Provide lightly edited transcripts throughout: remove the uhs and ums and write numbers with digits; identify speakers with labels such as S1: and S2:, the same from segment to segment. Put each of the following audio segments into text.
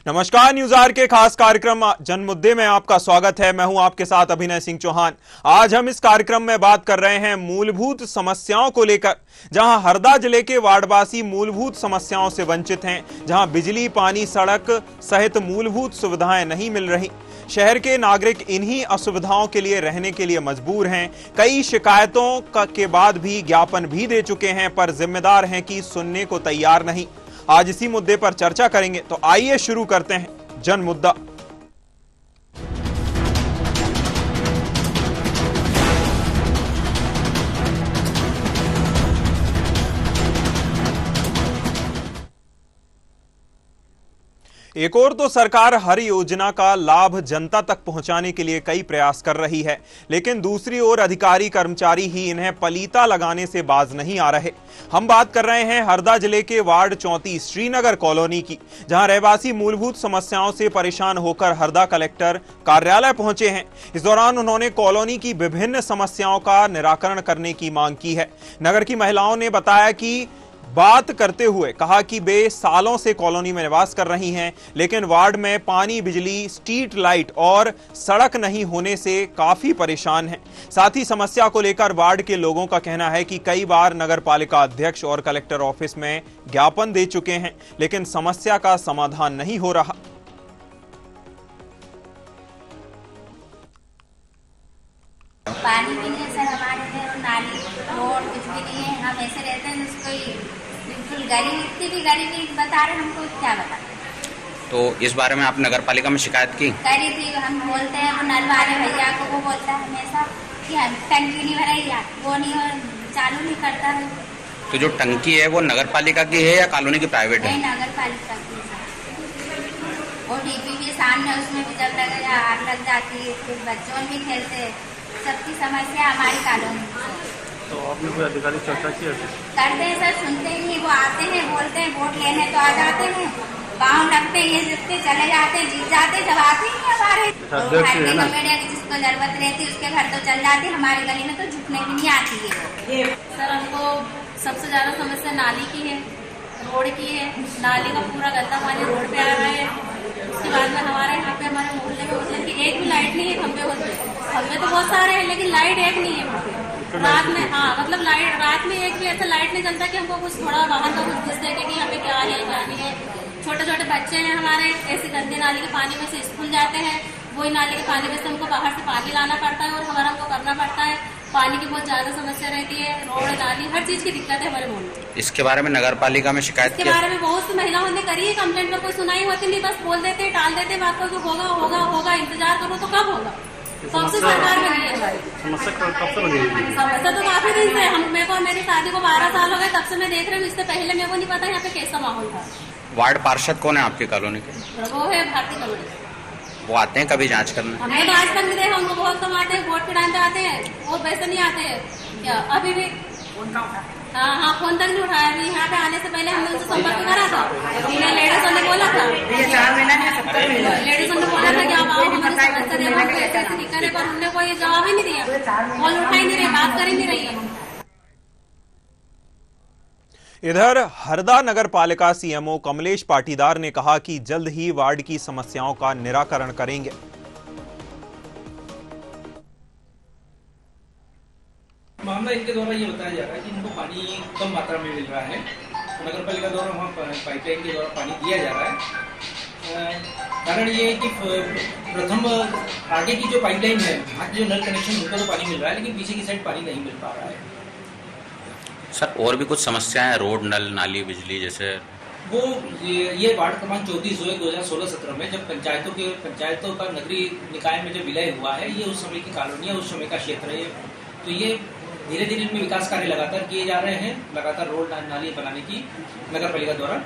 S1: नमस्कार, news are के खास कार्यक्रम जन मुद्दे में आपका स्वागत है। मैं हूं आपके साथ अभिनय सिंह चौहान। आज हम इस कार्यक्रम में बात कर रहे हैं मूलभूत समस्याओं को लेकर, जहां हरदा जिले के वार्डवासी मूलभूत समस्याओं से वंचित हैं, जहां बिजली, पानी, सड़क सहित मूलभूत सुविधाएं नहीं मिल रही। शहर के नागरिक इन्हीं असुविधाओं के लिए रहने के लिए मजबूर हैं। कई शिकायतों के बाद भी ज्ञापन भी दे चुके हैं, पर जिम्मेदार हैं कि सुनने को तैयार नहीं। आज इसी मुद्दे पर चर्चा करेंगे, तो आइए शुरू करते हैं जन मुद्दा। एक और तो सरकार हर योजना का लाभ जनता तक पहुंचाने के लिए कई प्रयास कर रही है, लेकिन दूसरी ओर अधिकारी कर्मचारी ही इन्हें पलीता लगाने से बाज नहीं आ रहे। हम बात कर रहे हैं हरदा जिले के वार्ड 34 श्रीनगर कॉलोनी की, जहां रहवासी मूलभूत समस्याओं से परेशान होकर हरदा कलेक्टर कार्यालय पहुंचे हैं। इस दौरान उन्होंने कॉलोनी की विभिन्न समस्याओं का निराकरण करने की मांग की है। नगर की महिलाओं ने बताया कि बात करते हुए कहा कि वे सालों से कॉलोनी में निवास कर रही हैं, लेकिन वार्ड में पानी, बिजली, स्ट्रीट लाइट और सड़क नहीं होने से काफी परेशान हैं। साथ ही समस्या को लेकर वार्ड के लोगों का कहना है कि कई बार नगर पालिका अध्यक्ष और कलेक्टर ऑफिस में ज्ञापन दे चुके हैं, लेकिन समस्या का समाधान नहीं हो रहा।
S2: पानी भी नहीं सर हमारे इधर, और नाली रोड कुछ भी नहीं है। हम ऐसे रहते हैं, उसको बिल्कुल गली इतनी भी गली नहीं बता रहे, हमको क्या बता।
S3: तो इस बारे में आप नगर पालिका में शिकायत की?
S2: करी थी। हम बोलते हैं वो नल वाले भैया को, वो बोलता है हमेशा कि हम टंकी नहीं भराई, वो नहीं चालू नहीं करता है।
S3: तो जो टंकी है वो नगर पालिका की है या कॉलोनी की प्राइवेट है?
S2: नगर पालिका की। और डीपी के सामने उसमें भी जब आग लग जाती है, फिर बच्चों भी खेलते, सबकी समस्या हमारी कॉलोनी।
S4: तो आपने कोई अधिकारी चर्चा की है?
S2: करते हैं सर, सुनते ही नहीं। वो आते हैं, बोलते हैं वोट लेने तो आ जाते हैं, पाँव रखते हैं, ये जितने चले जाते हैं, जीत जाते हैं, जब आते ही हमारे जिसको जरूरत रहती है उसके घर तो चल जाते, हमारे गली में तो झुकने भी नहीं आती है।
S5: सर हमको सबसे ज्यादा समस्या नाली की है, रोड की है। नाली का पूरा गंदा पानी रोड पे आ रहा है। उसके बाद में हमारे यहाँ पे हमारे मोहल्ले में मतलब कि एक भी लाइट नहीं है। खंबे तो बहुत सारे हैं, लेकिन लाइट एक नहीं है रात में। हाँ, मतलब लाइट रात में एक भी ऐसा लाइट नहीं चलता कि हमको कुछ थोड़ा बाहर का कुछ दिख सके कि यहाँ पे क्या है क्या नहीं है। छोटे छोटे बच्चे हैं हमारे, ऐसे गंदे नाली के पानी में से स्कूल जाते हैं, वही नाली के पानी में से हमको बाहर से पानी लाना पड़ता है और हमारा हमको करना पड़ता है। पानी की बहुत ज्यादा समस्या रहती है, रोड, नाली, हर चीज की दिक्कत है हमारे मोहल्ले में।
S3: इसके बारे में नगर पालिका में शिकायत
S5: के बारे में बहुत सी महिलाओं ने करी है कंप्लेंट, पर कोई सुनाई होती नहीं, बस बोल देते, टाल देते बात को, होगा होगा होगा, इंतजार करो। तो कब होगा? सबसे सरकार में नहीं है।
S4: समस्या कब से बनी है?
S5: समस्या तो काफी दिन से। मेरे को, मेरी शादी को 12 साल हो गए, तब से मैं देख रही हूँ। इससे पहले मेरे को नहीं पता यहाँ पे कैसा माहौल था।
S3: वार्ड पार्षद कौन है आपकी कॉलोनी के?
S5: वो है भारतीय कॉलोनी।
S3: वो आते हैं कभी जांच करने?
S5: हमने तो आज तक नहीं देखा। उनको बहुत कम आते हैं, वोट के टाइम पे आते हैं, वो वैसे नहीं आते हैं क्या अभी भी। हाँ, फोन तक नहीं उठाया। अभी यहाँ पे आने से पहले हमने उनसे संपर्क करा था, लेडीजों ने बोला था, लेडीजों ने बोला था कि आप आओ, हमारी समस्या देखो, ऐसे ऐसे दिक्कत है, पर उन्होंने कोई जवाब ही नहीं दिया, कॉल उठा ही नहीं रही, बात कर ही नहीं रही है।
S1: इधर हरदा नगर पालिका सीएमओ कमलेश पाटीदार ने कहा कि जल्द ही वार्ड की समस्याओं का निराकरण करेंगे।
S6: मामला इनके द्वारा ये बताया जा रहा है कि इनको पानी कम मात्रा में मिल रहा है। नगर पालिका द्वारा वहाँ पाइपलाइन के द्वारा पानी दिया जा रहा है। कारण ये है कि प्रथम आगे की जो पाइपलाइन है, वहाँ जो नल कनेक्शन उनका तो पानी मिल रहा है, लेकिन पीछे की साइड पानी नहीं मिल पा रहा है।
S3: सर और भी कुछ समस्याएं हैं, रोड, नल, नाली, बिजली जैसे?
S6: वो ये वार्ड क्रमांक 34 जो है 2016-17 में जब पंचायतों का नगरीय निकाय में जब विलय हुआ है, ये उस समय की कॉलोनी है, उस समय का क्षेत्र है। तो ये धीरे धीरे इनमें विकास कार्य लगातार किए जा रहे हैं। लगातार रोड, नाली बनाने की नगर पालिका द्वारा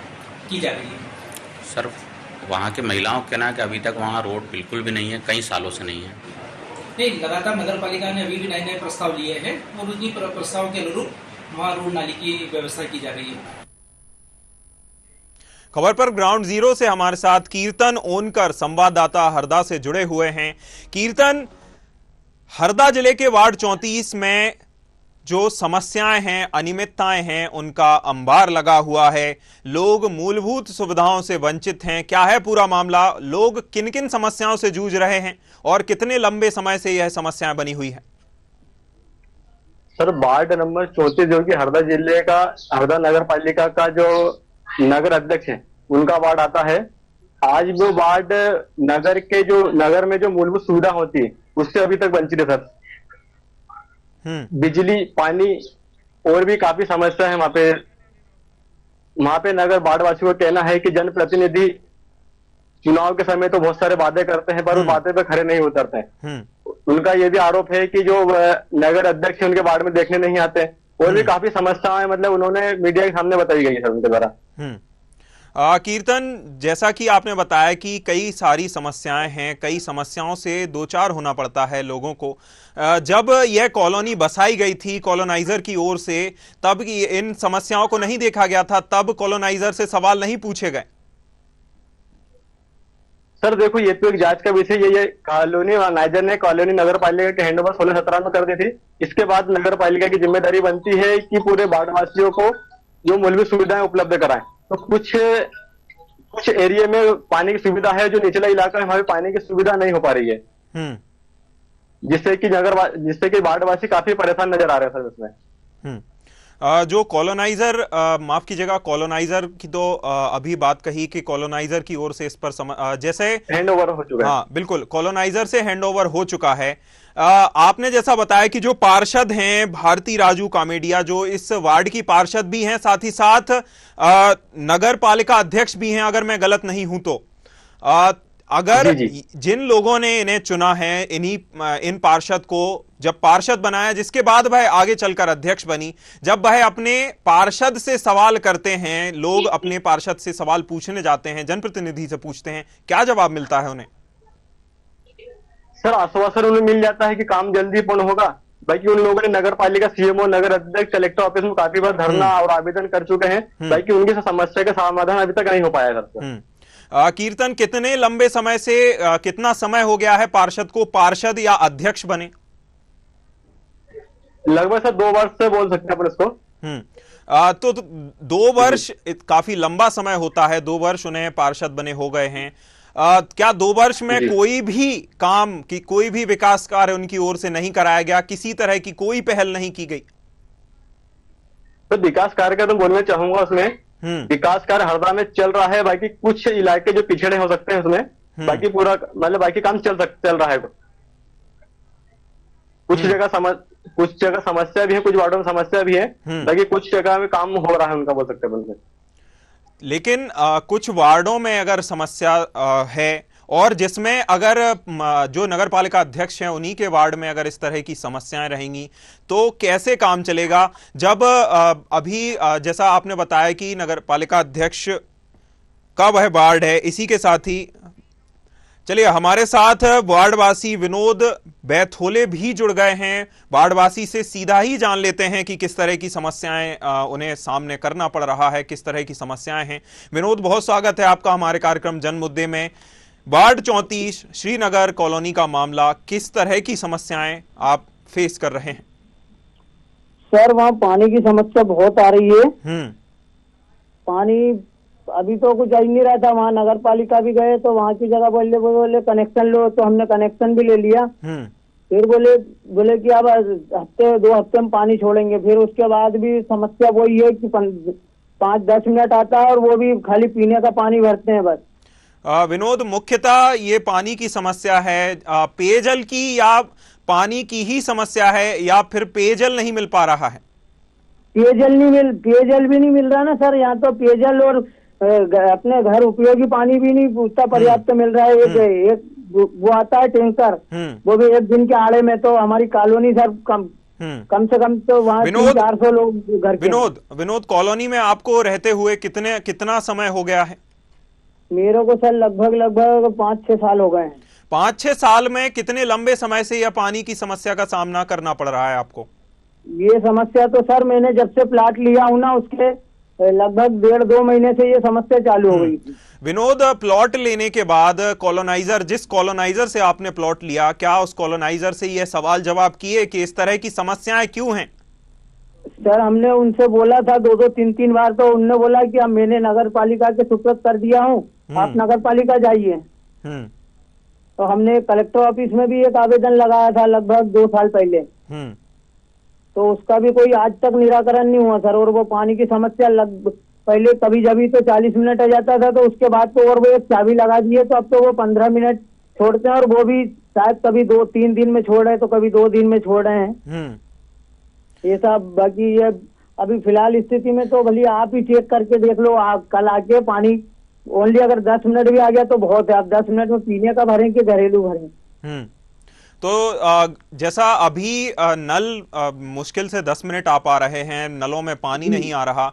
S6: की जा रही है।
S3: सर वहाँ की महिलाओं के कहना कि अभी तक वहाँ रोड बिल्कुल भी नहीं है, कई सालों से नहीं है।
S6: नहीं, लगातार नगर पालिका ने अभी भी नए नए प्रस्ताव लिए हैं और उन्हीं प्रस्ताव के अनुरूप वहाँ रोड, नाली की व्यवस्था की जा रही है।
S1: खबर पर ग्राउंड जीरो से हमारे साथ कीर्तन ओनकर संवाददाता हरदा से जुड़े हुए हैं। कीर्तन, हरदा जिले के वार्ड 34 में जो समस्याएं हैं, अनियमितताएं हैं, उनका अंबार लगा हुआ है। लोग मूलभूत सुविधाओं से वंचित हैं। क्या है पूरा मामला? लोग किन किन समस्याओं से जूझ रहे हैं और कितने लंबे समय से यह समस्याएं बनी हुई है?
S7: सर, वार्ड नंबर 34 जो कि हरदा जिले का, हरदा नगर पालिका का जो नगर अध्यक्ष है उनका वार्ड आता है। आज वो वार्ड नगर में जो मूलभूत सुविधा होती है उससे अभी तक वंचित है सर। बिजली, पानी और भी काफी समस्या है वहां पे नगर वार्डवासियों का कहना है कि जनप्रतिनिधि चुनाव के समय तो बहुत सारे वादे करते हैं पर वो वादे पे खरे नहीं उतरते हैं। उनका ये भी आरोप है कि जो नगर अध्यक्ष उनके वार्ड में देखने नहीं आते। और भी काफी समस्याएं मतलब उन्होंने मीडिया के सामने बताई गई है सर उनके द्वारा।
S1: कीर्तन, जैसा कि आपने बताया कि कई सारी समस्याएं हैं, कई समस्याओं से दो चार होना पड़ता है लोगों को। जब यह कॉलोनी बसाई गई थी कॉलोनाइजर की ओर से, तब इन समस्याओं को नहीं देखा गया था, तब कॉलोनाइजर से सवाल नहीं पूछे गए।
S7: सर देखो, ये तो एक जांच का विषय। ये कॉलोनी मैनेजर ने कॉलोनी नगर पालिका के हैंडओवर 16-17 में कर दी थी। इसके बाद नगर पालिका की जिम्मेदारी बनती है कि पूरे वार्डवासियों को जो मूलभूत सुविधाएं उपलब्ध कराएं। तो कुछ एरिया में पानी की सुविधा है, जो निचला इलाका है वहां पे पानी की सुविधा नहीं हो पा रही है, जिससे कि वार्डवासी काफी परेशान नजर आ रहे हैं सर इसमें।
S1: जो कॉलोनाइजर, माफ कीजिएगा, कॉलोनाइजर की तो अभी बात कही कि कॉलोनाइजर की ओर से इस पर जैसे
S7: हैंडओवर हो चुका है।
S1: हाँ बिल्कुल, कॉलोनाइजर से हैंडओवर हो चुका है। आपने जैसा बताया कि जो पार्षद हैं भारती राजू कामेडिया, जो इस वार्ड की पार्षद भी हैं, साथ ही साथ नगर पालिका अध्यक्ष भी हैं, अगर मैं गलत नहीं हूं तो। अगर जिन लोगों ने इन्हें चुना है, इन पार्षद को जब पार्षद बनाया, जिसके बाद वह आगे चलकर अध्यक्ष बनी, जब वह अपने पार्षद से सवाल करते हैं, लोग अपने पार्षद से सवाल पूछने जाते हैं, जनप्रतिनिधि से पूछते हैं, क्या जवाब मिलता है उन्हें?
S7: सर, आश्वासन उन्हें मिल जाता है कि काम जल्दी पूर्ण होगा। बाकी उन लोगों ने नगर पालिका, सीएमओ, नगर अध्यक्ष, कलेक्टर ऑफिस में काफी बार धरना और आवेदन कर चुके हैं। बाकी उनकी समस्या का समाधान अभी तक नहीं हो पाया सर।
S1: कीर्तन, कितने लंबे समय से, कितना समय हो गया है पार्षद को पार्षद या अध्यक्ष बने?
S7: लगभग सर 2 वर्ष से बोल सकते हैं अपन इसको।
S1: तो 2 वर्ष काफी लंबा समय होता है। 2 वर्ष उन्हें पार्षद बने हो गए हैं। क्या 2 वर्ष में कोई भी काम की, कोई भी विकास कार्य उनकी ओर से नहीं कराया गया? किसी तरह की कोई पहल नहीं की गई?
S7: तो विकास कार्य का तो बोलना चाहूंगा उसमें, विकास कार्य हरदा में चल रहा है। बाकी कुछ इलाके जो पिछड़े हो सकते हैं उसमें, बाकी पूरा मतलब बाकी काम चल रहा है। कुछ जगह समस्या भी है, कुछ वार्डों में समस्या भी है, बाकी कुछ जगह में काम हो रहा है उनका, बोल सकते हैं।
S1: लेकिन कुछ वार्डों में अगर समस्या है, और जिसमें अगर जो नगर पालिका अध्यक्ष हैं उन्हीं के वार्ड में अगर इस तरह की समस्याएं रहेंगी तो कैसे काम चलेगा? जब अभी जैसा आपने बताया कि नगर पालिका अध्यक्ष का वह वार्ड है, इसी के साथ ही चलिए हमारे साथ वार्डवासी विनोद बैथोले भी जुड़ गए हैं। वार्डवासी से सीधा ही जान लेते हैं कि किस तरह की समस्याएं उन्हें सामने करना पड़ रहा है, किस तरह की समस्याएं हैं। विनोद, बहुत स्वागत है आपका हमारे कार्यक्रम जन मुद्दे में। वार्ड 34 श्रीनगर कॉलोनी का मामला, किस तरह की समस्याएं आप फेस कर रहे हैं?
S8: सर, वहाँ पानी की समस्या बहुत आ रही है। पानी अभी तो कुछ आ ही नहीं रहा था। वहाँ नगर पालिका भी गए तो वहाँ की जगह बोले कनेक्शन लो, तो हमने कनेक्शन भी ले लिया। फिर बोले कि अब 2 हफ्ते में पानी छोड़ेंगे। फिर उसके बाद भी समस्या वही है कि 5-10 मिनट आता है और वो भी खाली पीने का पानी भरते हैं बस।
S1: विनोद, मुख्यतः ये पानी की समस्या है, पेयजल की या पानी की ही समस्या है, या फिर पेयजल नहीं मिल पा रहा है?
S8: पेयजल भी नहीं मिल रहा ना सर। यहाँ तो पेयजल और अपने घर उपयोगी पानी भी नहीं उतना पर्याप्त मिल रहा है। एक वो आता है टैंकर, वो भी 1 दिन के आड़े में। तो हमारी कॉलोनी सर कम से कम तो वहाँ 400 लोग घर के।
S1: विनोद, कॉलोनी में आपको रहते हुए कितना समय हो गया है?
S8: मेरे को सर लगभग 5-6 साल हो गए हैं।
S1: 5-6 साल में कितने लंबे समय से यह पानी की समस्या का सामना करना पड़ रहा है आपको?
S8: ये समस्या तो सर मैंने जब से प्लाट लिया हूँ ना, उसके लगभग 1.5-2 महीने से ये समस्या चालू हो गई थी।
S1: विनोद, प्लॉट लेने के बाद जिस कॉलोनाइजर से आपने प्लॉट लिया, क्या उस कॉलोनाइजर से यह सवाल जवाब किए कि इस तरह की समस्याएं क्यों हैं?
S8: सर हमने उनसे बोला था 2-2 3-3 बार, तो उनने बोला कि अब मैंने नगर पालिका के सुपुर्द कर दिया हूँ, आप नगर पालिका जाइए। तो हमने कलेक्टर ऑफिस में भी एक आवेदन लगाया था लगभग 2 साल पहले, तो उसका भी कोई आज तक निराकरण नहीं हुआ सर। और वो पानी की समस्या पहले कभी जभी तो 40 मिनट आ जाता था, तो उसके बाद तो और वो एक चाबी लगा दी है, तो अब तो वो 15 मिनट छोड़ते हैं, और वो भी शायद कभी 2-3 दिन में छोड़ रहे हैं, तो कभी 2 दिन में छोड़ रहे हैं ये सब। बाकी ये अभी फिलहाल स्थिति में तो भले आप ही चेक करके देख लो, आप कल आके पानी ओनली अगर 10 मिनट भी आ गया तो बहुत है। आप 10 मिनट में पीने का भरें कि घरेलू भरें?
S1: तो जैसा अभी नल मुश्किल से 10 मिनट आ पा रहे हैं, नलों में पानी नहीं आ रहा,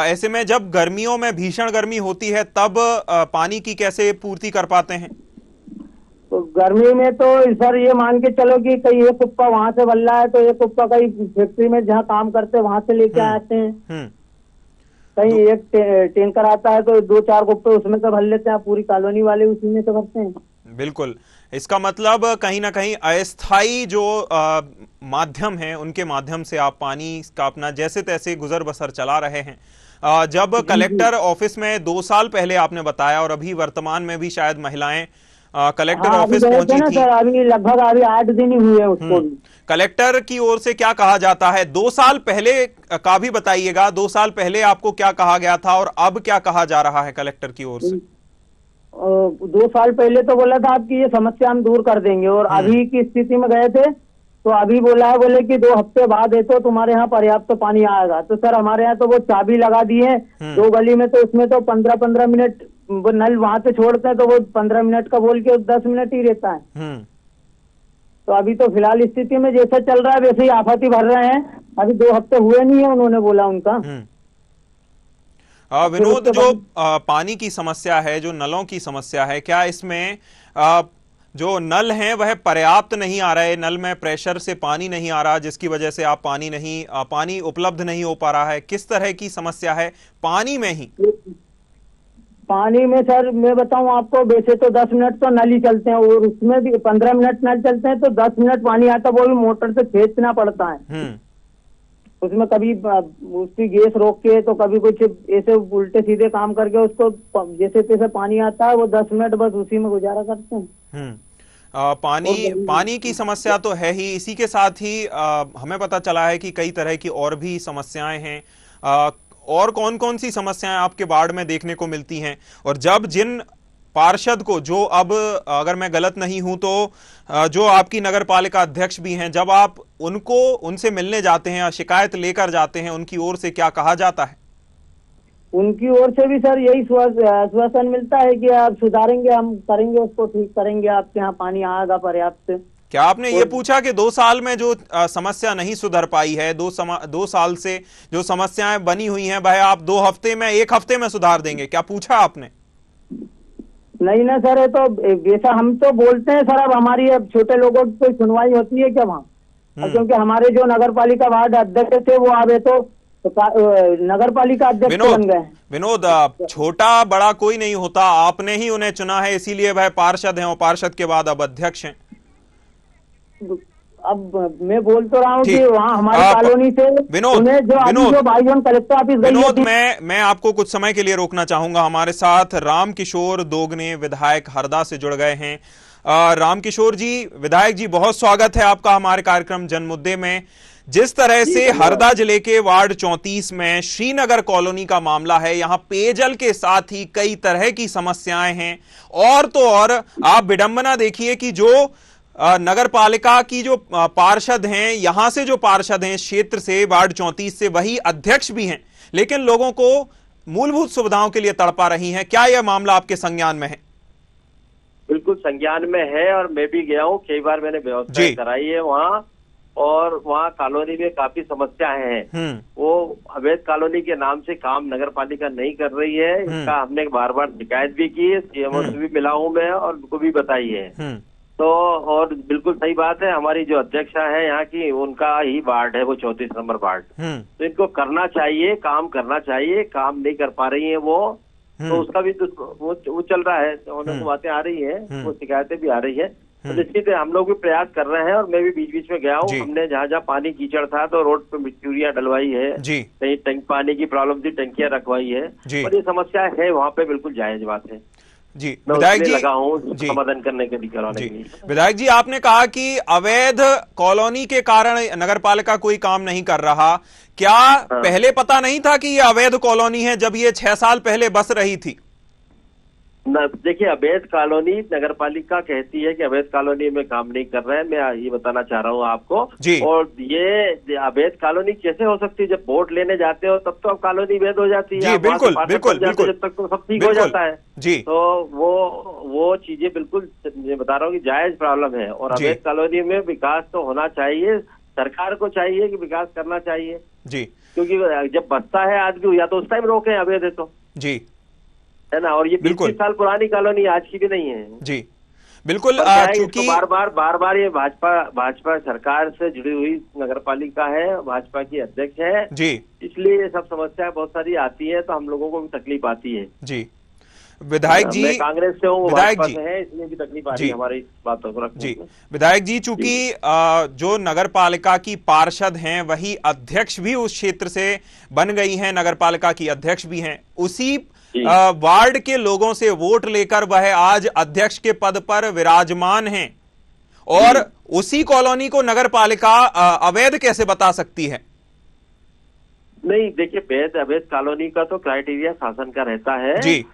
S1: ऐसे में जब गर्मियों में भीषण गर्मी होती है तब पानी की कैसे पूर्ति कर पाते हैं?
S8: तो गर्मी में तो सर ये मान के चलो कि कहीं एक कुप्पा वहां से बल रहा है, तो एक कुप्पा कहीं फैक्ट्री में जहाँ काम करते हैं वहां से लेके आते हैं, कहीं एक टैंकर आता है तो 2-4 कुप्पे उसमें से भर लेते हैं, पूरी कॉलोनी वाले उसी में से भरते हैं। बिल्कुल,
S1: इसका मतलब कहीं ना कहीं अस्थायी जो माध्यम है उनके माध्यम से आप पानी का अपना जैसे तैसे गुजर बसर चला रहे हैं। जब कलेक्टर ऑफिस में 2 साल पहले आपने बताया, और अभी वर्तमान में भी शायद महिलाएं कलेक्टर ऑफिस पहुंची थी,
S8: सर अभी लगभग 8 दिन ही हुए उसको।
S1: कलेक्टर की ओर से क्या कहा जाता है? 2 साल पहले का भी बताइएगा, 2 साल पहले आपको क्या कहा गया था और अब क्या कहा जा रहा है कलेक्टर की ओर से?
S8: 2 साल पहले तो बोला था आपकी ये समस्या हम दूर कर देंगे, और अभी की स्थिति में गए थे तो अभी बोला है, बोले कि 2 हफ्ते बाद है तो तुम्हारे यहाँ पर्याप्त तो पानी आएगा। तो सर हमारे यहाँ तो वो चाबी लगा दी है 2 गली में, तो उसमें तो 15-15 मिनट वो नल वहां से छोड़ते हैं, तो वो 15 मिनट का बोल के 10 मिनट ही रहता है। तो अभी तो फिलहाल स्थिति में जैसा चल रहा है वैसे ही आफत ही भर रहे हैं, अभी 2 हफ्ते हुए नहीं है उन्होंने बोला उनका।
S1: विनोद, जो पानी की समस्या है, जो नलों की समस्या है, क्या इसमें जो नल हैं वह पर्याप्त नहीं आ रहे, नल में प्रेशर से पानी नहीं आ रहा जिसकी वजह से आप पानी उपलब्ध नहीं हो पा रहा है? किस तरह की समस्या है पानी में ही?
S8: पानी में सर मैं बताऊं आपको, वैसे तो 10 मिनट तो नल ही चलते हैं, और उसमें भी 15 मिनट नल चलते हैं, तो 10 मिनट पानी आता है, वो भी मोटर से खींचना पड़ता है। उसमें कभी उसकी गैस रोक के, तो कभी कुछ ऐसे उल्टे सीधे काम करके उसको जैसे तैसे पानी आता है, वो 10 मिनट बस उसी में गुजारा करते हैं।
S1: पानी की समस्या तो है ही, इसी के साथ ही हमें पता चला है कि कई तरह की और भी समस्याएं हैं। और कौन कौन सी समस्याएं आपके वार्ड में देखने को मिलती हैं? और जब जिन पार्षद को, जो अब अगर मैं गलत नहीं हूं तो जो आपकी नगर पालिका अध्यक्ष भी हैं, जब आप उनसे मिलने जाते हैं, शिकायत लेकर जाते हैं, उनकी ओर से क्या कहा जाता है?
S8: उनकी ओर से भी सर यही आश्वासन मिलता है कि आप सुधारेंगे, हम करेंगे, उसको ठीक करेंगे, आपके यहाँ पानी आएगा पर्याप्त।
S1: क्या आपने ये पूछा कि 2 साल में जो समस्या नहीं सुधर पाई है, 2 साल से जो समस्याएं बनी हुई हैं, वह आप 2 हफ्ते में, 1 हफ्ते में सुधार देंगे? क्या पूछा आपने?
S8: नहीं ना सर, ये तो वैसा हम तो बोलते हैं सर, अब हमारी अब छोटे लोगों की कोई सुनवाई होती है क्या वहाँ? क्योंकि हमारे जो नगर पालिका वार्ड अध्यक्ष थे वो आवे तो नगर पालिका अध्यक्ष बन गए।
S1: विनोद, छोटा बड़ा कोई नहीं होता, आपने ही उन्हें चुना है, इसीलिए वह पार्षद हैं, और पार्षद के बाद अब अध्यक्ष हैं।
S8: अब मैं बोल तो रहा हूँ कि वहाँ हमारी कॉलोनी से
S1: विनोद,
S8: कलेक्टर ऑफिस
S1: विनोद, मैं आपको कुछ समय के लिए रोकना चाहूंगा। हमारे साथ राम किशोर दोगने विधायक हरदा से जुड़ गए हैं। राम किशोर जी, विधायक जी, बहुत स्वागत है आपका हमारे कार्यक्रम जनमुद्दे में। जिस तरह से हरदा जिले के वार्ड 34 में श्रीनगर कॉलोनी का मामला है, यहाँ पेयजल के साथ ही कई तरह की समस्याएं हैं, और तो और आप विडंबना देखिए कि जो नगर पालिका की जो पार्षद हैं, यहां से जो पार्षद हैं क्षेत्र से, वार्ड 34 से, वही अध्यक्ष भी हैं, लेकिन लोगों को मूलभूत सुविधाओं के लिए तड़पा रही हैं। क्या यह मामला आपके संज्ञान में है?
S9: बिल्कुल संज्ञान में है, और मैं भी गया हूँ, कई बार मैंने व्यवस्था कराई है वहाँ, और वहाँ कॉलोनी में काफी समस्याएं हैं। वो अवैध कॉलोनी के नाम से काम नगर पालिका नहीं कर रही है, इसका हमने बार बार शिकायत भी की है, सीएमओ से भी मिला हूँ मैं, और उनको भी बताई है। तो और बिल्कुल सही बात है, हमारी जो अध्यक्षा है यहाँ की, उनका ही वार्ड है वो 34 नंबर वार्ड, तो इनको करना चाहिए, काम करना चाहिए, काम नहीं कर पा रही है वो, तो उसका भी वो चल रहा है, उन्हें बातें आ रही है, वो शिकायतें भी आ रही है। तो निश्चित है हम लोग भी प्रयास कर रहे हैं और मैं भी बीच बीच में गया हूँ। हमने जहाँ जहाँ पानी कीचड़ था तो रोड पे मिट्टियाँ डलवाई है, कहीं टैंक पानी की प्रॉब्लम थी, टंकियां रखवाई है, और ये समस्या है वहाँ पे, बिल्कुल जायज बात है
S1: जी। विधायक जी
S9: लगा हूँ समाधान करने के लिए, कराने के लिए।
S1: विधायक जी, आपने कहा कि अवैध कॉलोनी के कारण नगरपालिका कोई काम नहीं कर रहा, क्या पहले पता नहीं था कि ये अवैध कॉलोनी है जब ये 6 साल पहले बस रही थी?
S9: देखिए, अवैध कॉलोनी नगरपालिका कहती है कि अवैध कॉलोनी में काम नहीं कर रहे हैं, मैं ये बताना चाह रहा हूँ आपको। और ये अवैध कॉलोनी कैसे हो सकती है? जब वोट लेने जाते हो तब तो अब कॉलोनी वैध हो जाती है।
S1: बिल्कुल बिल्कुल बिल्कुल,
S9: जब तक तो सब ठीक हो जाता है
S1: जी।
S9: तो वो चीजें बिल्कुल मैं बता रहा हूँ कि जायज प्रॉब्लम है। और अवैध कॉलोनी में विकास तो होना चाहिए, सरकार को चाहिए कि विकास करना चाहिए
S1: जी,
S9: क्योंकि जब बसता है आदमी या तो उस टाइम रोके अवैध है तो
S1: जी,
S9: है ना। और ये 20 साल पुरानी कॉलोनी, आज की भी नहीं है जी।
S1: बिल्कुल,
S9: चूंकि बार बार ये भाजपा सरकार से जुड़ी हुई नगरपालिका है, भाजपा की अध्यक्ष है
S1: जी,
S9: इसलिए ये सब समस्याएं बहुत सारी आती है तो हम लोगों को भी तकलीफ आती है जी।
S1: विधायक जी,
S9: मैं कांग्रेस से हूँ,
S1: विधायक जी
S9: है, इसलिए भी तकलीफ आ रही है हमारी बातों को रखने में।
S1: विधायक जी, चूंकि जो नगरपालिका की पार्षद हैं वही अध्यक्ष भी उस क्षेत्र से बन गई हैं, नगरपालिका की अध्यक्ष भी हैं, उसी वार्ड के लोगों से वोट लेकर वह आज अध्यक्ष के पद पर विराजमान हैं, और उसी कॉलोनी को नगरपालिका अवैध कैसे बता सकती है?
S9: नहीं, देखिए, अवैध कॉलोनी का तो क्राइटेरिया शासन का रहता है
S1: जी,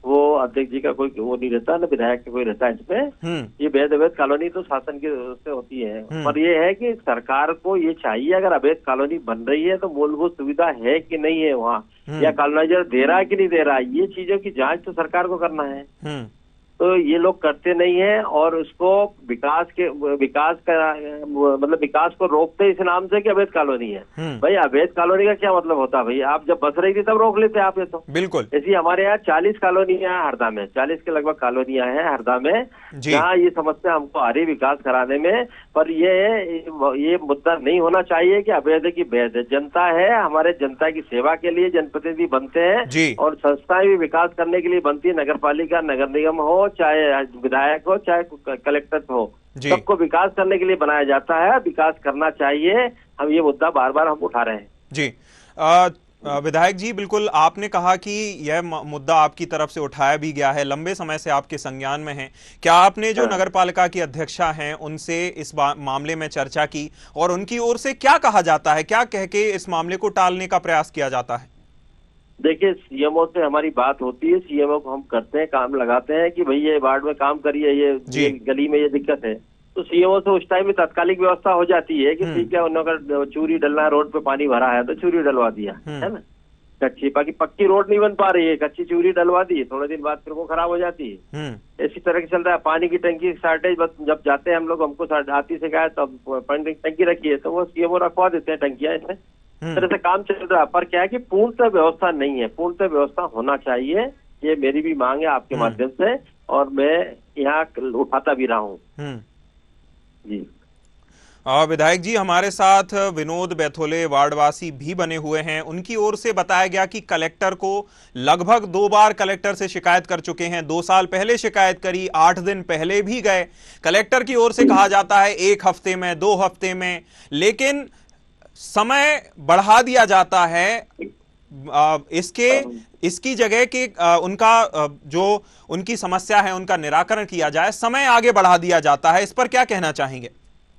S9: वो अध्यक्ष जी का कोई वो नहीं रहता, न विधायक का कोई रहता है इसमें। ये अवैध कॉलोनी तो शासन की से होती है। पर ये है कि सरकार को ये चाहिए, अगर अवैध कॉलोनी बन रही है तो मूलभूत सुविधा है कि नहीं है वहाँ, या कॉलोनाइजर दे रहा है कि नहीं दे रहा है, ये चीजों की जांच तो सरकार को करना है। तो ये लोग करते नहीं है और उसको विकास को रोकते इस नाम से कि अवैध कॉलोनी है। भाई, अवैध कॉलोनी का क्या मतलब होता है? भाई, आप जब बस रही थी तब रोक लेते आप ये तो।
S1: बिल्कुल
S9: ऐसी हमारे यहाँ 40 कॉलोनियां हैं हरदा में, 40 के लगभग कॉलोनियां हैं हरदा में, जहाँ ये समस्या हमको आ रही विकास कराने में। पर ये मुद्दा नहीं होना चाहिए कि अवैध की वैध। जनता है, हमारे जनता की सेवा के लिए जनप्रतिनिधि बनते हैं और संस्थाएं भी विकास करने के लिए बनती है, नगर पालिका, नगर निगम हो, चाहे विधायक हो, चाहे कलेक्टर हो, सबको विकास करने के लिए बनाया जाता है, विकास करना चाहिए। हम ये मुद्दा बार बार हम उठा रहे हैं
S1: जी। विधायक जी, बिल्कुल आपने कहा कि यह मुद्दा आपकी तरफ से उठाया भी गया है, लंबे समय से आपके संज्ञान में है। क्या आपने जो नगरपालिका की अध्यक्षा हैं उनसे इस मामले में चर्चा की, और उनकी ओर से क्या कहा जाता है, क्या कह के इस मामले को टालने का प्रयास किया जाता है?
S9: देखिए, सीएमओ से हमारी बात होती है, सीएमओ को हम करते हैं, काम लगाते हैं कि भाई ये वार्ड में काम करिए, ये गली में ये दिक्कत है, तो सीएमओ से उस टाइम में तात्कालिक व्यवस्था हो जाती है कि ठीक है, उन्होंने चूरी डलना है, रोड पे पानी भरा है तो चूरी डलवा दिया, है ना, कच्ची, बाकी पक्की रोड नहीं बन पा रही है, कच्ची चूरी डलवा दी, थोड़े दिन बाद फिर वो खराब हो जाती है। इसी तरह से चल रहा है। पानी की टंकी शॉर्टेज, जब जाते हैं हम लोग, हमको आती से कहा तब टंकी रखी है तो वो सीएमओ रखवा देते हैं टंकियां, इसमें तरह से काम चल रहा है। पर क्या है कि पूर्णतः व्यवस्था नहीं है, पूर्णतः व्यवस्था होना चाहिए, ये मेरी भी मांग है आपके माध्यम से, और मैं यहाँ उठाता भी रहा हूँ जी।
S1: विधायक जी, हमारे साथ विनोद बैथोले वार्डवासी भी बने हुए हैं। उनकी ओर से बताया गया कि कलेक्टर को लगभग 2 बार कलेक्टर से शिकायत कर चुके हैं। 2 साल पहले शिकायत करी, 8 दिन पहले भी गए। कलेक्टर की ओर से कहा जाता है 1 हफ्ते में, 2 हफ्ते में, लेकिन समय बढ़ा दिया जाता है। इसकी जगह कि उनका जो उनकी समस्या है उनका निराकरण किया जाए, समय आगे बढ़ा दिया जाता है। इस पर क्या कहना चाहेंगे?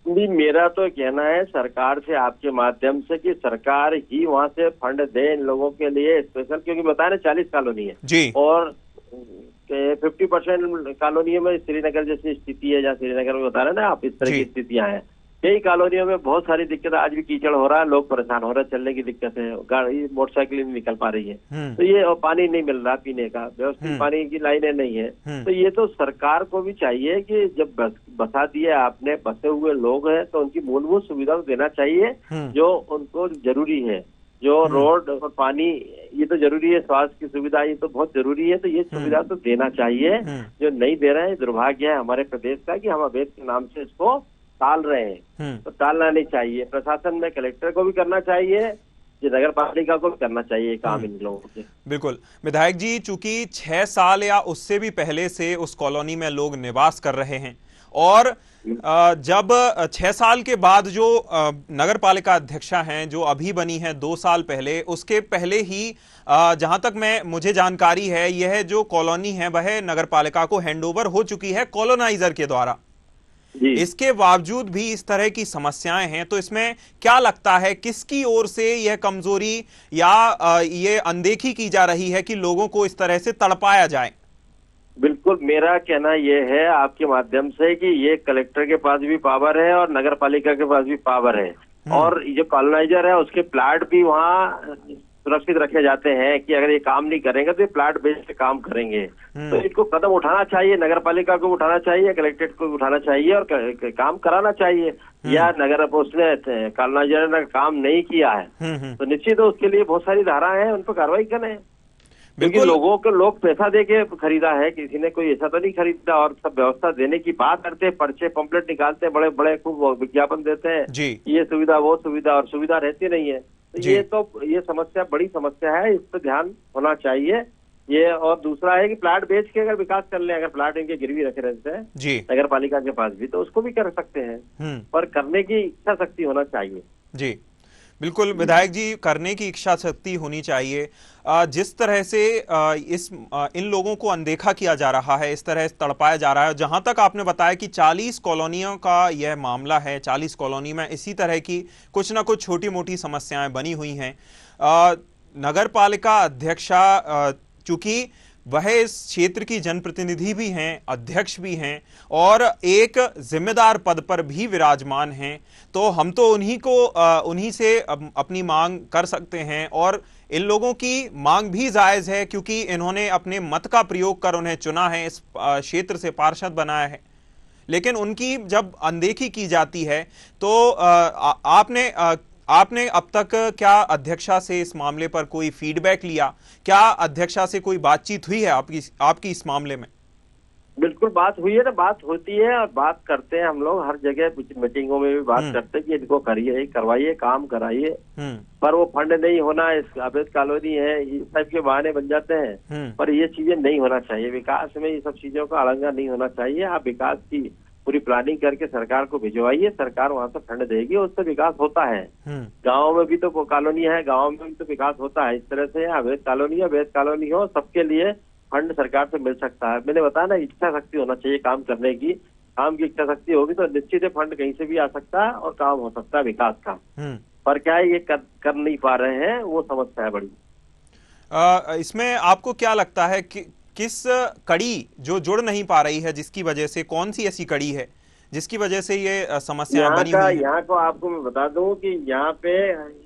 S9: नहीं, मेरा तो कहना है सरकार से, आपके माध्यम से, कि सरकार ही वहां से फंड दे इन लोगों के लिए स्पेशल, क्योंकि बताया ना 40 कॉलोनी है
S1: जी, और
S9: 50% कॉलोनियों में श्रीनगर जैसी स्थिति है, जहाँ श्रीनगर में बता रहे ना आप, इस तरह की स्थितियां हैं। कई कॉलोनियों में बहुत सारी दिक्कत, आज भी कीचड़ हो रहा है, लोग परेशान हो रहे हैं, चलने की दिक्कत है, गाड़ी मोटरसाइकिल नहीं निकल पा रही है, तो ये पानी नहीं मिल रहा पीने का, व्यवस्थित पानी की लाइनें नहीं है। तो ये तो सरकार को भी चाहिए कि जब बसा दिए आपने, बसे हुए लोग हैं तो उनकी मूलभूत सुविधा देना चाहिए जो उनको जरूरी है, जो रोड और पानी ये तो जरूरी है, स्वास्थ्य की सुविधा ये तो बहुत जरूरी है, तो ये सुविधा तो देना चाहिए। जो नहीं दे रहे हैं, दुर्भाग्य है हमारे प्रदेश का कि हम अवैध के नाम से इसको टाल रहे हैं, तो टालना नहीं चाहिए। प्रशासन में कलेक्टर को भी करना चाहिए, नगर पालिका को भी करना चाहिए काम इन लोगों से।
S1: बिल्कुल। विधायक जी, चूंकि 6 साल या उससे भी पहले से उस कॉलोनी में लोग निवास कर रहे हैं और जब 6 साल के बाद जो नगर पालिका अध्यक्षा हैं जो अभी बनी है 2 साल पहले, उसके पहले ही जहां तक मुझे जानकारी है यह जो कॉलोनी है वह नगर पालिका को हैंडओवर हो चुकी है कॉलोनाइजर के द्वारा। इसके बावजूद भी इस तरह की समस्याएं हैं, तो इसमें क्या लगता है किसकी ओर से यह कमजोरी या ये अनदेखी की जा रही है कि लोगों को इस तरह से तड़पाया जाए?
S9: बिल्कुल, मेरा कहना यह है आपके माध्यम से कि ये कलेक्टर के पास भी पावर है और नगर पालिका के पास भी पावर है, और जो कॉलोनाइजर है उसके प्लाट भी वहाँ सुरक्षित रखे जाते हैं कि अगर ये काम नहीं करेंगे तो ये प्लाट बेच के काम करेंगे। तो इनको कदम उठाना चाहिए, नगर पालिका को उठाना चाहिए, कलेक्ट्रेट को उठाना चाहिए और काम कराना चाहिए। या नगर उसने कॉलोनाइजर ने काम नहीं किया है तो निश्चित है उसके लिए बहुत सारी धाराएं हैं, उन पर कार्रवाई करें। क्योंकि लोग पैसा दे के खरीदा है, किसी ने कोई ऐसा तो नहीं खरीदा, और सब व्यवस्था देने की बात करते हैं, पर्चे पंपलेट निकालते हैं, बड़े बड़े खूब विज्ञापन देते हैं, ये सुविधा वो सुविधा, और सुविधा रहती नहीं है। तो ये समस्या बड़ी समस्या है, इस पर ध्यान होना चाहिए ये। और दूसरा है कि प्लाट बेच के अगर विकास कर ले, अगर प्लाट इनके गिरवी रखे रहते हैं नगर पालिका के पास भी, तो उसको भी कर सकते हैं, पर करने की इच्छा शक्ति होना चाहिए।
S1: जी बिल्कुल विधायक जी, करने की इच्छा शक्ति होनी चाहिए। जिस तरह से इन लोगों को अनदेखा किया जा रहा है, इस तरह से तड़पाया जा रहा है, जहां तक आपने बताया कि 40 कॉलोनियों का यह मामला है, 40 कॉलोनी में इसी तरह की कुछ ना कुछ छोटी मोटी समस्याएं बनी हुई हैं। नगर पालिका अध्यक्षा चूंकि वह इस क्षेत्र की जनप्रतिनिधि भी हैं, अध्यक्ष भी हैं और एक जिम्मेदार पद पर भी विराजमान हैं, तो हम तो उन्हीं से अपनी मांग कर सकते हैं। और इन लोगों की मांग भी जायज है क्योंकि इन्होंने अपने मत का प्रयोग कर उन्हें चुना है, इस क्षेत्र से पार्षद बनाया है। लेकिन उनकी जब अनदेखी की जाती है तो आपने अब तक क्या अध्यक्षा से इस मामले पर कोई फीडबैक लिया? क्या अध्यक्षा से कोई बातचीत हुई है आपकी इस मामले में?
S9: बिल्कुल बात हुई है ना, बात होती है और बात करते हैं हम लोग, हर जगह मीटिंगों में भी बात करते हैं कि इनको करिए, करवाइए, काम कराइए, पर वो फंड नहीं होना, इस अवैध कॉलोनी है, इस टाइप के बहाने बन जाते हैं। पर ये चीजें नहीं होना चाहिए, विकास में ये सब चीजों का आलंगा नहीं होना चाहिए। आप विकास की पूरी प्लानिंग करके सरकार को भिजवाइए, सरकार वहां से फंड देगी, उससे विकास होता है। गाँव में भी तो कॉलोनी है, गाँव में भी तो विकास होता है। इस तरह से अवैध कॉलोनी हो, सबके लिए फंड सरकार से मिल सकता है। मैंने बताया ना, इच्छा शक्ति होना चाहिए काम करने की। काम की इच्छा शक्ति होगी तो निश्चित है फंड कहीं से भी आ सकता है और काम हो सकता है विकास का। पर क्या है, ये कर नहीं पा रहे हैं, वो समस्या है बड़ी।
S1: इसमें आपको क्या लगता है कि किस कड़ी जो जुड़ नहीं पा रही है, जिसकी वजह से, कौन सी ऐसी कड़ी है जिसकी वजह से ये समस्या बनी हुई है?
S9: यहाँ को आपको मैं बता दूं कि यहाँ पे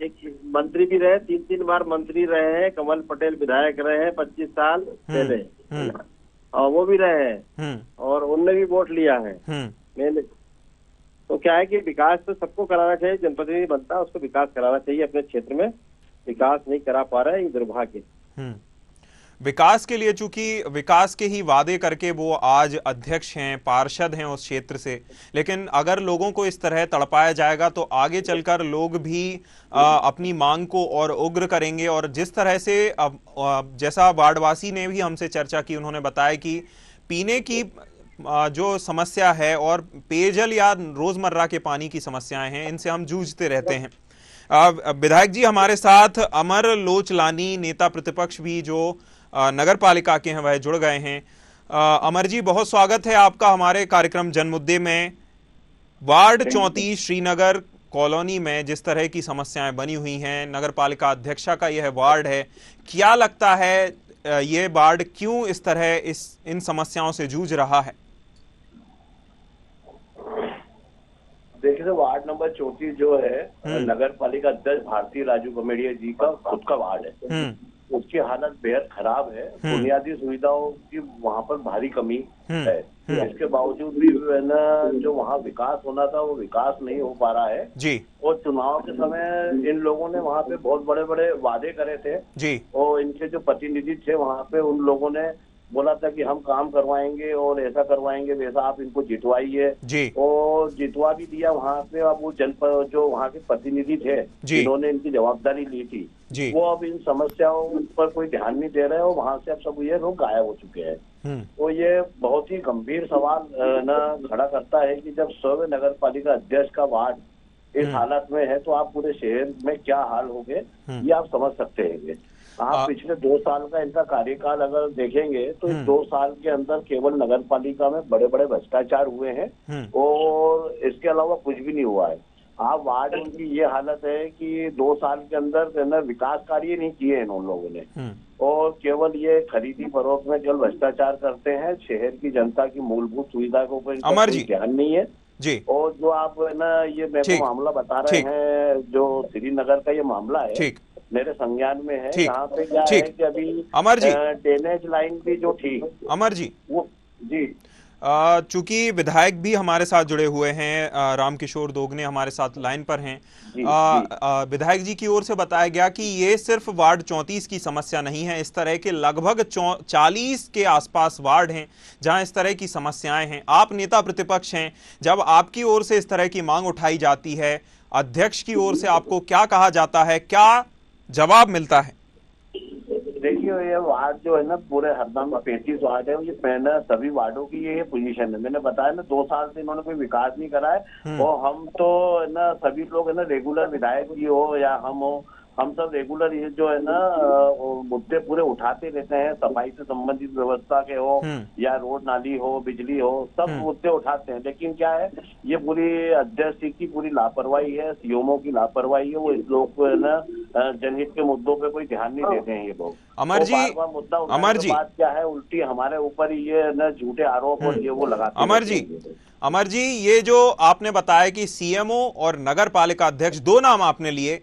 S9: एक मंत्री भी रहे, 3 बार मंत्री रहे हैं, कमल पटेल विधायक रहे हैं 25 साल पहले, और वो भी रहे हैं और उनने भी वोट लिया है। मैंने तो क्या है कि विकास तो सबको कराना चाहिए, जनप्रतिनिधि बनता है उसको विकास कराना चाहिए। अपने क्षेत्र में विकास नहीं करा पा रहा है, ये दुर्भाग्य।
S1: विकास के लिए चूंकि विकास के ही वादे करके वो आज अध्यक्ष हैं, पार्षद हैं उस क्षेत्र से, लेकिन अगर लोगों को इस तरह तड़पाया जाएगा तो आगे चलकर लोग भी अपनी मांग को और उग्र करेंगे। और जिस तरह से जैसा वार्डवासी ने भी हमसे चर्चा की, उन्होंने बताया कि पीने की जो समस्या है और पेयजल या रोजमर्रा के पानी की समस्याएं हैं, इनसे हम जूझते रहते हैं। विधायक जी हमारे साथ अमर लोचलानी, नेता प्रतिपक्ष भी जो नगर पालिका के हैं, वह जुड़ गए हैं। अमर जी, बहुत स्वागत है आपका हमारे कार्यक्रम जनमुद्दे में। वार्ड 34 श्रीनगर कॉलोनी में जिस तरह की समस्याएं बनी हुई हैं, नगर पालिका अध्यक्षा का यह वार्ड है, क्या लगता है ये वार्ड क्यों इस तरह इन समस्याओं से जूझ रहा है?
S10: देखिए, वार्ड नंबर 34 जो है नगर पालिका अध्यक्ष भारती राजू गमेड़िया जी का खुद का वार्ड है। उसकी हालत बेहद खराब है, बुनियादी सुविधाओं की वहाँ पर भारी कमी है। इसके बावजूद भी ना जो वहाँ विकास होना था वो विकास नहीं हो पा रहा है जी। और चुनाव के समय इन लोगों ने वहाँ पे बहुत बड़े बड़े वादे करे थे जी, और इनके जो प्रतिनिधि थे वहाँ पे, उन लोगों ने बोला था कि हम काम करवाएंगे और ऐसा करवाएंगे वैसा, आप इनको जितवाइए
S1: जी,
S10: और जितवा भी दिया वहाँ पे। अब वो जनपद जो वहाँ के प्रतिनिधि थे जिन्होंने इनकी जवाबदारी ली थी
S1: जी,
S10: वो अब इन समस्याओं पर कोई ध्यान नहीं दे रहे और वहाँ से अब सब ये लोग गायब हो चुके हैं। तो ये बहुत ही गंभीर सवाल न खड़ा करता है कि जब 100वें नगर पालिका अध्यक्ष का वार्ड इस हालत में है तो आप पूरे शहर में क्या हाल होंगे ये आप समझ सकते हैं। आप पिछले 2 साल का इनका कार्यकाल अगर देखेंगे तो इस 2 साल के अंदर केवल नगर पालिका में बड़े बड़े भ्रष्टाचार हुए हैं और इसके अलावा कुछ भी नहीं हुआ है। आप वार्ड की ये हालत है कि 2 साल के अंदर विकास कार्य नहीं किए इन लोगों ने और केवल ये खरीदी फरोख्त में केवल भ्रष्टाचार करते हैं। शहर की जनता की मूलभूत सुविधा के ऊपर ध्यान नहीं है
S1: जी।
S10: और जो आप ना ये मेरे को मामला बता रहे हैं जो श्रीनगर का ये मामला है मेरे संज्ञान में है। यहाँ पे क्या है कि अभी
S1: अमर जी
S10: ड्रेनेज लाइन भी जो थी
S1: अमर जी
S10: वो जी
S1: चूंकि विधायक भी हमारे साथ जुड़े हुए हैं, रामकिशोर दोगने हमारे साथ लाइन पर हैं। विधायक जी की ओर से बताया गया कि ये सिर्फ वार्ड 34 की समस्या नहीं है, इस तरह के लगभग 40 के आसपास वार्ड हैं जहां इस तरह की समस्याएं हैं। आप नेता प्रतिपक्ष हैं, जब आपकी ओर से इस तरह की मांग उठाई जाती है, अध्यक्ष की ओर से आपको क्या कहा जाता है, क्या जवाब मिलता है?
S10: देखिए ये वार्ड जो है ना पूरे हरदा में 35 वार्ड है, ये पहले सभी वार्डों की ये पोजीशन है। मैंने बताया ना 2 साल से इन्होंने कोई विकास नहीं करा है और हम तो ना सभी लोग है ना रेगुलर विधायक भी हो या हम हो, हम सब रेगुलर ये जो है ना मुद्दे पूरे उठाते रहते हैं। सफाई से संबंधित व्यवस्था के हो या रोड नाली हो बिजली हो सब मुद्दे उठाते हैं। लेकिन क्या है ये पूरी अध्यक्ष की पूरी लापरवाही है, सीएमओ की लापरवाही है। वो इस लोग को है ना जनहित के मुद्दों पे कोई ध्यान नहीं देते हैं ये लोग।
S1: अमर जी
S10: बार मुद्दा उठाने के बाद क्या है उल्टी हमारे ऊपर ये न झूठे आरोप और ये वो लगाते हैं।
S1: अमर जी ये जो आपने बताया कि सीएमओ और नगर पालिका अध्यक्ष 2 नाम आपने लिए,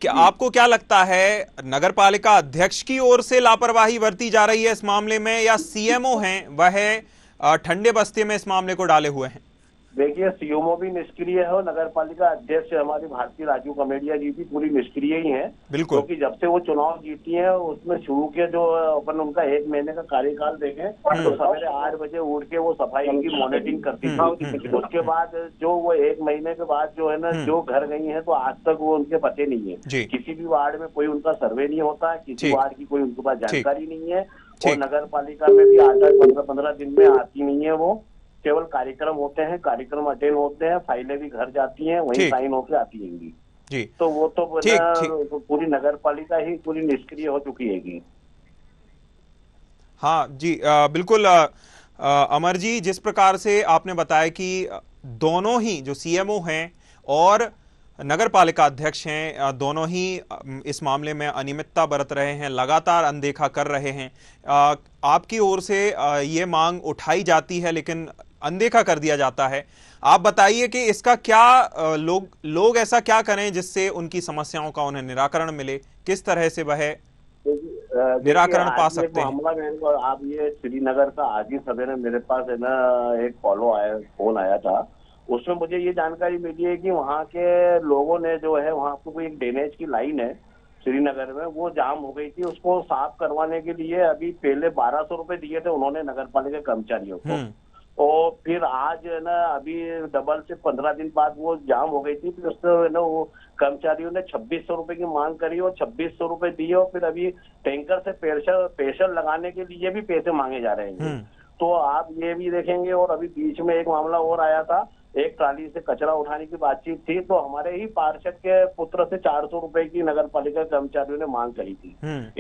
S1: क्या आपको क्या लगता है नगर पालिका अध्यक्ष की ओर से लापरवाही बरती जा रही है इस मामले में या सीएमओ हैं वह ठंडे बस्ते में इस मामले को डाले हुए हैं?
S10: देखिए सीएमओ भी निष्क्रिय है और नगर पालिका अध्यक्ष हमारी भारती राजू कमेडिया जी भी पूरी निष्क्रिय ही है।
S1: बिल्कुल,
S10: क्योंकि जब से वो चुनाव जीती है उसमें शुरू के जो अपन उनका 1 महीने का कार्यकाल देखें तो सवेरे 8 बजे उठ के वो सफाई की मॉनिटरिंग करती थी। उसके बाद जो वो 1 महीने के बाद जो है ना जो घर गई है तो आज तक वो उनके पते नहीं है। किसी भी वार्ड में कोई उनका सर्वे नहीं होता, किसी वार्ड की कोई उनके पास जानकारी नहीं है और नगर पालिका में भी 8-15 दिन में आती नहीं है। वो केवल कार्यक्रम होते हैं, कार्यक्रम अटेंड होते हैं, फाइलें भी घर जाती हैं, वहीं साइन होकर आती हैं जी। तो वो तो पूरी नगर पालिका ही पूरी निष्क्रिय हो चुकी है।
S1: हाँ जी बिल्कुल अमर जी, जिस प्रकार से आपने बताया कि दोनों ही जो सीएमओ हैं और नगर पालिका अध्यक्ष हैं दोनों ही इस मामले में अनियमितता बरत रहे हैं, लगातार अनदेखा कर रहे हैं। आपकी ओर से ये मांग उठाई जाती है लेकिन अनदेखा कर दिया जाता है। आप बताइए कि इसका क्या लोग ऐसा क्या करें जिससे उनकी समस्याओं का उन्हें निराकरण मिले, किस तरह से वह निराकरण पा सकते हैं?
S10: मामला मेरे को आप ये श्रीनगर का आज ही सवेरे मेरे पास है ना एक फोन आया था। उसमें मुझे ये जानकारी मिली है कि वहाँ के लोगों ने जो है वहाँ पर कोई एक ड्रेनेज की लाइन है श्रीनगर में, वो जाम हो गई थी। उसको साफ करवाने के लिए अभी पहले 1200 रुपए दिए थे उन्होंने नगर पालिका कर्मचारियों को और फिर आज है ना अभी डबल से 15 दिन बाद वो जाम हो गई थी। फिर उससे ना वो कर्मचारियों ने 2600 रुपए की मांग करी और 2600 रुपए दिए और फिर अभी टैंकर से प्रेशर लगाने के लिए भी पैसे मांगे जा रहे हैं। तो आप ये भी देखेंगे। और अभी बीच में एक मामला और आया था, एक ट्राली से कचरा उठाने की बातचीत थी तो हमारे ही पार्षद के पुत्र से 400 रुपए की नगर पालिका कर्मचारियों ने मांग करी थी।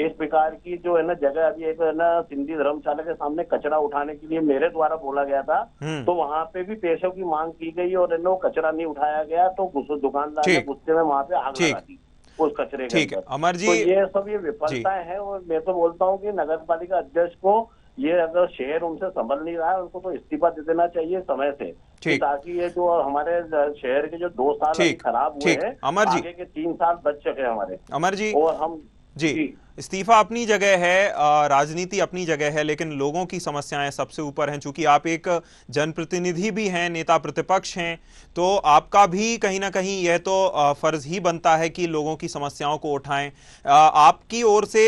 S10: इस प्रकार की जो है ना जगह अभी एक ना सिंधी धर्मशाला के सामने कचरा उठाने के लिए मेरे द्वारा बोला गया था तो वहाँ पे भी पैसों की मांग की गई और कचरा नहीं उठाया गया तो दुकानदार ने गुस्से में वहाँ पे आग लगा दी उस कचरे के अंदर।
S1: अमर जी
S10: तो ये सब ये विफलताएं हैं और मैं तो बोलता हूँ कि नगर पालिका अध्यक्ष को ये अगर शहर उनसे संभल नहीं रहा है उनको तो इस्तीफा दे देना चाहिए समय से, ताकि ये जो हमारे शहर के जो 2 साल खराब हुए हैं आगे के 3 साल बच सके हमारे।
S1: अमर जी
S10: और हम
S1: जी, इस्तीफा अपनी जगह है, राजनीति अपनी जगह है, लेकिन लोगों की समस्याएं सबसे ऊपर हैं। चूंकि आप एक जनप्रतिनिधि भी हैं, नेता प्रतिपक्ष हैं, तो आपका भी कहीं ना कहीं यह तो फर्ज ही बनता है कि लोगों की समस्याओं को उठाएं। आपकी ओर से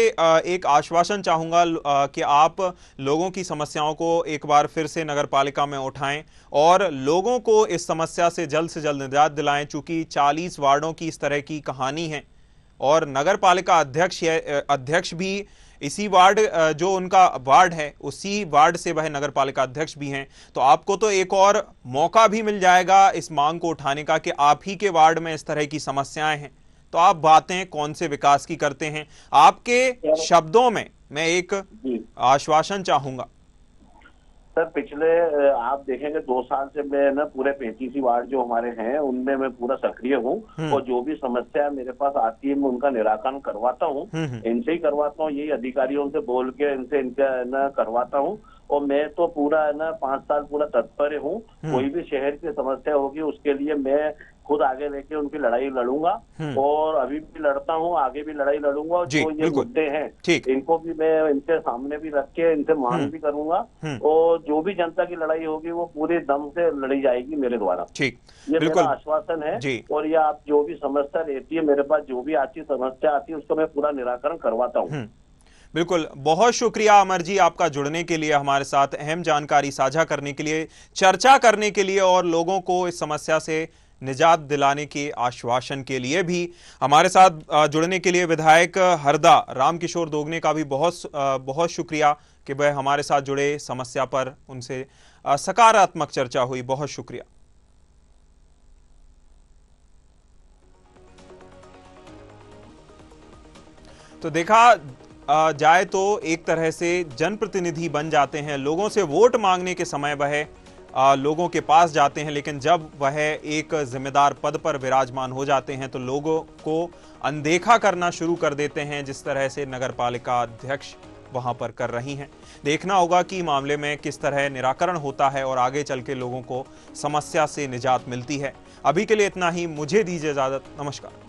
S1: एक आश्वासन चाहूंगा कि आप लोगों की समस्याओं को एक बार फिर से नगर पालिका में उठाएं और लोगों को इस समस्या से जल्द निजात दिलाएं। चूंकि 40 वार्डों की इस तरह की कहानी है और नगर पालिका अध्यक्ष भी इसी वार्ड, जो उनका वार्ड है उसी वार्ड से वह नगर पालिका अध्यक्ष भी हैं, तो आपको तो एक और मौका भी मिल जाएगा इस मांग को उठाने का कि आप ही के वार्ड में इस तरह की समस्याएं हैं, तो आप बातें कौन से विकास की करते हैं। आपके शब्दों में मैं एक आश्वासन चाहूंगा।
S10: सर, पिछले आप देखेंगे 2 साल से मैं ना पूरे 35 वार्ड जो हमारे हैं उनमें मैं पूरा सक्रिय हूँ और जो भी समस्या मेरे पास आती है मैं उनका निराकरण करवाता हूँ। इनसे ही करवाता हूँ, यही अधिकारियों से बोल के इनका ना करवाता हूँ। और मैं तो पूरा है ना 5 साल पूरा तत्पर हूँ। कोई भी शहर की समस्या होगी उसके लिए मैं खुद आगे लेके उनकी लड़ाई लड़ूंगा और अभी भी लड़ता हूँ, आगे भी लड़ाई लड़ूंगा। और जो ये मुद्दे हैं इनको भी मैं इनके सामने भी रख के इनसे मांग भी करूंगा और जो भी जनता की लड़ाई होगी वो पूरे दम से लड़ी जाएगी मेरे द्वारा।
S1: ठीक,
S10: ये मेरा आश्वासन है। और ये आप जो भी समस्या रहती है मेरे पास, जो भी आती समस्या आती है उसका मैं पूरा निराकरण करवाता हूँ।
S1: बिल्कुल, बहुत शुक्रिया अमर जी आपका जुड़ने के लिए, हमारे साथ अहम जानकारी साझा करने के लिए, चर्चा करने के लिए और लोगों को इस समस्या से निजात दिलाने के आश्वासन के लिए भी। हमारे साथ जुड़ने के लिए विधायक हरदा रामकिशोर दोगने का भी बहुत शुक्रिया कि वह हमारे साथ जुड़े, समस्या पर उनसे सकारात्मक चर्चा हुई। बहुत शुक्रिया। तो देखा जाए तो एक तरह से जनप्रतिनिधि बन जाते हैं, लोगों से वोट मांगने के समय वह लोगों के पास जाते हैं, लेकिन जब वह एक जिम्मेदार पद पर विराजमान हो जाते हैं तो लोगों को अनदेखा करना शुरू कर देते हैं, जिस तरह से नगरपालिका अध्यक्ष वहां पर कर रही हैं। देखना होगा कि मामले में किस तरह निराकरण होता है और आगे चल के लोगों को समस्या से निजात मिलती है। अभी के लिए इतना ही, मुझे दीजिए इजाजत। नमस्कार।